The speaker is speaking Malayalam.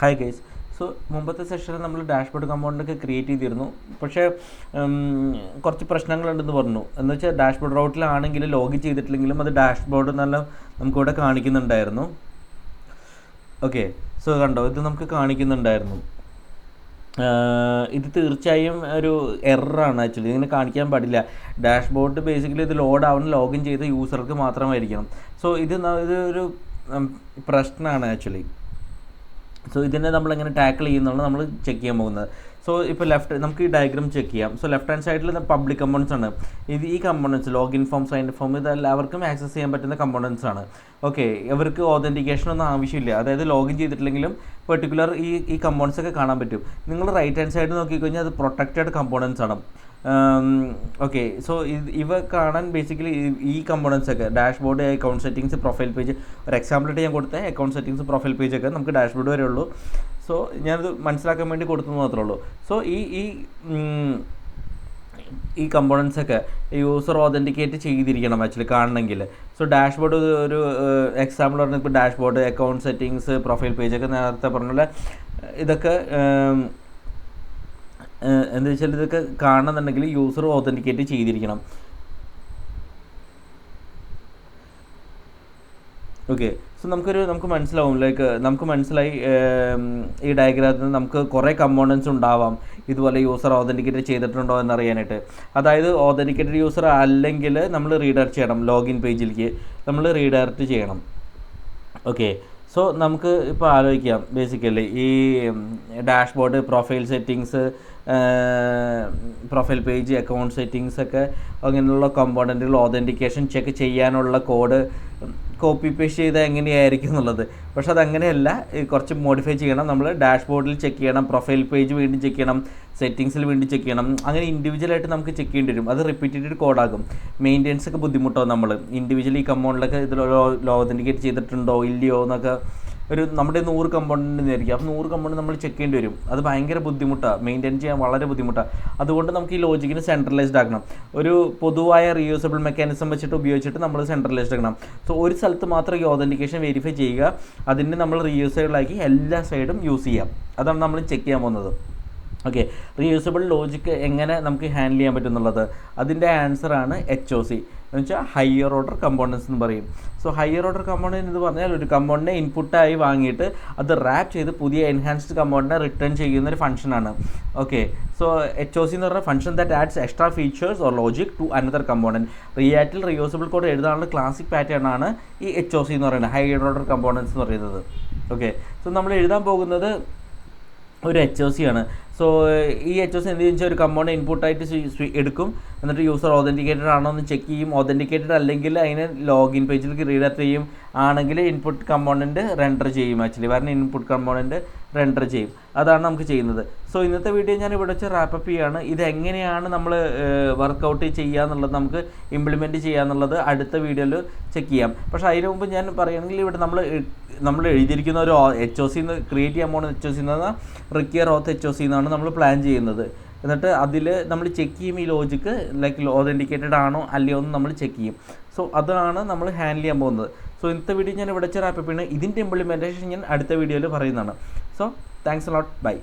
Hi guys. സോ മുമ്പത്തെ സെഷനിൽ നമ്മൾ ഡാഷ്ബോർഡ് കമ്പോണൻ്റൊക്കെ ക്രിയേറ്റ് ചെയ്തിരുന്നു. പക്ഷേ കുറച്ച് പ്രശ്നങ്ങളുണ്ടെന്ന് പറഞ്ഞു. എന്ന് വെച്ചാൽ ഡാഷ്ബോർഡ് റൗട്ടിലാണെങ്കിൽ ലോഗിൻ ചെയ്തിട്ടില്ലെങ്കിലും അത് ഡാഷ്ബോർഡ് എന്നെല്ലാം നമുക്കിവിടെ കാണിക്കുന്നുണ്ടായിരുന്നു. ഓക്കെ, സോ കണ്ടോ, ഇത് നമുക്ക് കാണിക്കുന്നുണ്ടായിരുന്നു. ഇത് തീർച്ചയായും ഒരു എററാണ്. ആക്ച്വലി ഇങ്ങനെ കാണിക്കാൻ പാടില്ല. ഡാഷ്ബോർഡ് ബേസിക്കലി ഇത് ലോഡ് ആവുന്ന ലോഗിൻ ചെയ്ത യൂസർക്ക് മാത്രമായിരിക്കണം. സോ ഇതൊരു പ്രശ്നമാണ് ആക്ച്വലി. സോ ഇതിനെ നമ്മളെങ്ങനെ ടാക്കിൾ ചെയ്യുന്നുള്ളത് നമ്മൾ ചെക്ക് ചെയ്യാൻ പോകുന്നത്. സോ ഇപ്പോൾ നമുക്ക് ഈ ഡയഗ്രാം ചെക്ക് ചെയ്യാം. സോ ലെഫ്റ്റ് ഹാൻഡ് സൈഡിൽ പബ്ലിക് കമ്പോണൻസ് ആണ്. ഈ components login form, sign form, ഇത് എല്ലാവർക്കും ആക്സസ് ചെയ്യാൻ പറ്റുന്ന കമ്പോണൻസ് ആണ്. ഓക്കെ, ഇവർക്ക് ഓതൻറ്റിക്കേഷൻ ഒന്നും ആവശ്യമില്ല. അതായത് ലോഗിൻ ചെയ്തിട്ടില്ലെങ്കിലും പെർട്ടിക്കുലർ ഈ കമ്പോണൻസ് ഒക്കെ കാണാൻ പറ്റും. നിങ്ങൾ റൈറ്റ് ഹാൻഡ് സൈഡ് നോക്കിക്കഴിഞ്ഞാൽ അത് പ്രൊട്ടക്റ്റഡ് കമ്പോണൻസ് ആണ്. ഓക്കെ, സോ ഇവ കാണാൻ ബേസിക്കലി ഈ കമ്പോണൻസ് ഒക്കെ dashboard, account settings, profile page, ഒരു എക്സാമ്പിളായിട്ട് ഞാൻ കൊടുത്ത അക്കൗണ്ട് സെറ്റിങ്സ്, പ്രൊഫൈൽ പേജ് ഒക്കെ നമുക്ക് ഡാഷ്ബോർഡ് വരെ ഉള്ളൂ. സോ ഞാനത് മനസ്സിലാക്കാൻ വേണ്ടി കൊടുത്തെന്ന് മാത്രമേ ഉള്ളൂ. സോ ഈ കമ്പോണൻസ് ഒക്കെ യൂസർ ഓതൻറ്റിക്കേറ്റ് ചെയ്തിരിക്കണം ആക്ച്വലി കാണണമെങ്കിൽ. സോ ഡാഷ്ബോർഡ് ഒരു എക്സാമ്പിൾ പറഞ്ഞാൽ ഇപ്പോൾ ഡാഷ്ബോർഡ്, അക്കൗണ്ട് സെറ്റിങ്സ്, പ്രൊഫൈൽ പേജൊക്കെ നേരത്തെ പറഞ്ഞ ഇതൊക്കെ എന്താ വെച്ചാൽ ഇതൊക്കെ കാണണമെന്നുണ്ടെങ്കിൽ യൂസർ ഓതൻറ്റിക്കേറ്റ് ചെയ്തിരിക്കണം. ഓക്കെ, സോ നമുക്ക് മനസ്സിലാവും, നമുക്ക് മനസ്സിലായി ഈ ഡയഗ്രാമിൽ നിന്ന് നമുക്ക് കുറേ കമ്പോണൻസ് ഉണ്ടാവാം ഇതുപോലെ യൂസർ ഓതൻറ്റിക്കേറ്റ് ചെയ്തിട്ടുണ്ടോ എന്നറിയാനായിട്ട്. അതായത് ഓതൻറ്റിക്കേറ്റഡ് യൂസർ അല്ലെങ്കിൽ നമ്മൾ റീഡയറക്റ്റ് ചെയ്യണം, ലോഗിൻ പേജിലേക്ക് നമ്മൾ റീഡയറക്റ്റ് ചെയ്യണം. ഓക്കെ, സോ നമുക്ക് ഇപ്പോൾ ആലോചിക്കാം. ബേസിക്കലി ഈ dashboard, profile settings, profile page, account settings ഒക്കെ അങ്ങനെയുള്ള കമ്പോണൻറ്റുകൾ ഓതൻറ്റിക്കേഷൻ ചെക്ക് ചെയ്യാനുള്ള കോഡ് കോപ്പി പേസ്റ്റ് ചെയ്താൽ എങ്ങനെയായിരിക്കും എന്നുള്ളത്. പക്ഷെ അതങ്ങനെയല്ല, കുറച്ച് മോഡിഫൈ ചെയ്യണം. നമ്മൾ ഡാഷ്ബോർഡിൽ ചെക്ക് ചെയ്യണം, പ്രൊഫൈൽ പേജ് വീണ്ടും ചെക്ക് ചെയ്യണം, സെറ്റിങ്സിൽ വീണ്ടും ചെക്ക് ചെയ്യണം. അങ്ങനെ ഇൻഡിവിജ്വലായിട്ട് നമുക്ക് ചെക്ക് ചെയ്യേണ്ടി വരും. അത് റിപ്പീറ്റഡ് കോഡാകും. മെയിൻ്റെനൻസ് ഒക്കെ ബുദ്ധിമുട്ടാവും. നമ്മൾ ഇൻഡിവിജ്വലി ഈ കമ്പോണ്ടിലൊക്കെ ഇതിൽ ഓതൻറ്റിക്കേറ്റ് ചെയ്തിട്ടുണ്ടോ ഇല്ലയോ എന്നൊക്കെ നമ്മുടെ 100 കമ്പോണൻ്റ് ആയിരിക്കും. അപ്പോൾ 100 കമ്പോണൻ്റ് നമ്മൾ ചെക്ക് ചെയ്യേണ്ടി വരും. അത് ഭയങ്കര ബുദ്ധിമുട്ടാണ്, മെയിൻറ്റെയിൻ ചെയ്യാൻ വളരെ ബുദ്ധിമുട്ടാണ്. അതുകൊണ്ട് നമുക്ക് ഈ ലോജിക്കിന് സെൻട്രലൈസ്ഡ് ആക്കണം. ഒരു പൊതുവായ റീയൂസബിൾ മെക്കാനിസം വെച്ചിട്ട് ഉപയോഗിച്ചിട്ട് നമ്മൾ സെൻട്രലൈസ്ഡ് ആക്കണം. സോ ഒരു സ്ഥലത്ത് മാത്രം ഈ ഓതൻറ്റിക്കേഷൻ വെരിഫൈ ചെയ്യുക, അതിന് നമ്മൾ റീയൂസബിളാക്കി എല്ലാ സൈഡും യൂസ് ചെയ്യാം. അതാണ് നമ്മൾ ചെക്ക് ചെയ്യാൻ പോകുന്നത്. ഓക്കെ, റീയൂസബിൾ ലോജിക്ക് എങ്ങനെ നമുക്ക് ഹാൻഡിൽ ചെയ്യാൻ പറ്റും എന്നുള്ളത്, അതിൻ്റെ ആൻസറാണ് HOC എന്ന് വെച്ചാൽ ഹയർ ഓർഡർ കമ്പോണൻസ് എന്ന് പറയും. സോ ഹയർ ഓർഡർ കമ്പോണൻറ്റ് എന്ന് പറഞ്ഞാൽ ഒരു കമ്പോണൻറ്റിനെ ഇൻപുട്ടായി വാങ്ങിയിട്ട് അത് റാപ്പ് ചെയ്ത് പുതിയ എൻഹാൻസ്ഡ് കമ്പോണൻറ്റിനെ റിട്ടേൺ ചെയ്യുന്ന ഒരു ഫംഗ്ഷനാണ്. ഓക്കെ, സോ HOC എന്ന് പറഞ്ഞാൽ function that adds extra features or logic to another component. റിയാക്റ്റിൽ റീയൂസബിൾ കോഡ് എഴുതാനുള്ള ക്ലാസിക് പാറ്റേൺ ആണ് ഈ HOC എന്ന് പറയുന്നത്, ഹയർ ഓർഡർ കമ്പോണൻസ് എന്ന് പറയുന്നത്. ഓക്കെ, സോ നമ്മൾ എഴുതാൻ പോകുന്നത് ഒരു HOC ആണ്. സോ ഈ HOC എന്ത് വെച്ചാൽ ഒരു കമ്പോണൻറ്റ് ഇൻപുട്ടായിട്ട് എടുക്കും, എന്നിട്ട് യൂസർ ഓതൻറ്റിക്കേറ്റഡ് ആണോ എന്ന് ചെക്ക് ചെയ്യും. ഓതൻറ്റിക്കേറ്റഡ് അല്ലെങ്കിൽ അതിന് ലോഗിൻ പേജിലേക്ക് റീഡയറക്റ്റ് ചെയ്യും. ആണെങ്കിൽ ഇൻപുട്ട് കമ്പോണൻറ്റ് റെൻഡർ ചെയ്യും. ആക്ച്വലി പറഞ്ഞ ഇൻപുട്ട് കമ്പോണൻറ്റ് റെൻഡർ ചെയ്യും. അതാണ് നമുക്ക് ചെയ്യുന്നത്. സോ ഇന്നത്തെ വീഡിയോ ഞാൻ ഇവിടെ വെച്ച് റാപ്പപ്പ് ചെയ്യുകയാണ്. ഇതെങ്ങനെയാണ് നമ്മൾ വർക്കൗട്ട് ചെയ്യുക എന്നുള്ളത്, നമുക്ക് ഇംപ്ലിമെൻറ്റ് ചെയ്യുക എന്നുള്ളത് അടുത്ത വീഡിയോയിൽ ചെക്ക് ചെയ്യാം. പക്ഷേ അതിന് മുമ്പ് ഞാൻ പറയുകയാണെങ്കിൽ ഇവിടെ നമ്മൾ എഴുതിയിരിക്കുന്ന ഒരു HOC ക്രിയേറ്റ് ചെയ്യാൻ പോകുന്ന HOC എന്ന് പറഞ്ഞാൽ റിക്വയർ ഓത്ത് HOC എന്നാണ് നമ്മൾ പ്ലാൻ ചെയ്യുന്നത്. എന്നിട്ട് അതിൽ നമ്മൾ ചെക്ക് ചെയ്യും ഈ ലോജിക്ക് ഓതൻറ്റിക്കേറ്റഡ് ആണോ അല്ലയോ എന്ന് നമ്മൾ ചെക്ക് ചെയ്യും. സോ അതാണ് നമ്മൾ ഹാൻഡിൽ ചെയ്യാൻ പോകുന്നത്. സോ ഇന്നത്തെ വീഡിയോ ഞാൻ ഇവിടെ വെച്ച് റാപ്പപ്പ് ചെയ്യുന്നത്. ഇതിൻ്റെ ഇംപ്ലിമെൻറ്റേഷൻ ഞാൻ അടുത്ത വീഡിയോയിൽ പറയുന്നതാണ്. So thanks a lot, by.